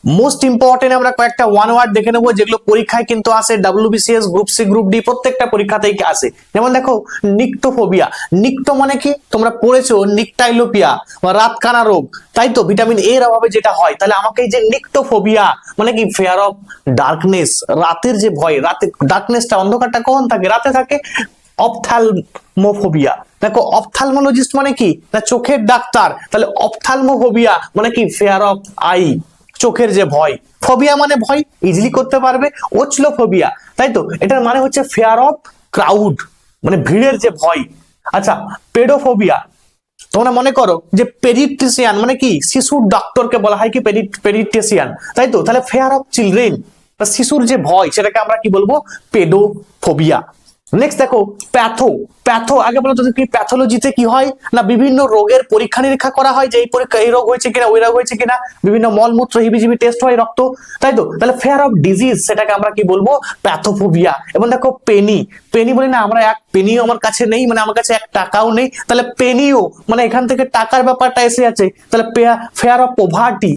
Most important আমরা কয়েকটা one word দেখে নেবো যেগুলো পরীক্ষায় কিন্তু আসে, WBCS, group C, group D প্রত্যেকটা পরীক্ষাতেই আসে। যেমন দেখো নিক্টোফোবিয়া। নিক্টো মানে কি তোমরা পড়েছো নিকটাইলোপিয়া বা রাতকানা রোগ, তাই তো, ভিটামিন এ এর অভাবে যেটা হয়। তাহলে আমাকে এই যে নিক্টোফোবিয়া মানে কি ফেয়ার অফ ডার্কনেস, রাতের যে ভয়, রাতে ডার্কনেসটা অন্ধকারটা কখন থাকে, রাতে থাকে। অপথ্যালমোফোবিয়া, দেখো অপথ্যালমোলজিস্ট মানে কি না চোখের ডাক্তার, তাহলে অপথ্যালমোফোবিয়া মানে কি ফেয়ার অফ আই, চোখের যে ভয়। ফোবিয়া মানে ভয়, ইজিলি করতে পারবে। ওচলোফোবিয়া, তাই তো, এটার মানে হচ্ছে ফেয়ার অফ ক্রাউড, মানে ভিড়ের যে ভয়। আচ্ছা, পেডোফোবিয়া, তোমরা মনে করো যে পেডিট্রিশিয়ান মানে কি শিশুর ডক্টরকে বলা হয় কি পেডিট্রিশিয়ান, তাই তো, তাহলে ফেয়ার অফ চিলড্রেন বা শিশুর যে ভয় সেটাকে আমরা কি বলবো, পেডোফোবিয়া। নেক্সট দেখো প্যাথো। প্যাথো আগে বলো তো কি, প্যাথোলজিতে কি হয় না বিভিন্ন রোগের পরীক্ষা নিরীক্ষা করা হয়, যে এই পরীক্ষা এই রোগ হয়েছে কিনা, ওই রোগ হয়েছে কিনা, বিভিন্ন মলমূত্র হিবিজিবি টেস্ট হয়, রক্ত, তাই তো, তাহলে ফেয়ার অফ ডিজিজ সেটাকে আমরা কি বলবো, প্যাথোফোবিয়া। এবং দেখো পেনি, পেনি বলি না আমরা, এক পেনিও আমার কাছে নেই, মানে আমার কাছে এক টাকাও নেই, তাহলে পেনিও মানে এখান থেকে টাকার ব্যাপারটা এসে আছে, তাহলে ফেয়ার অফ পভার্টি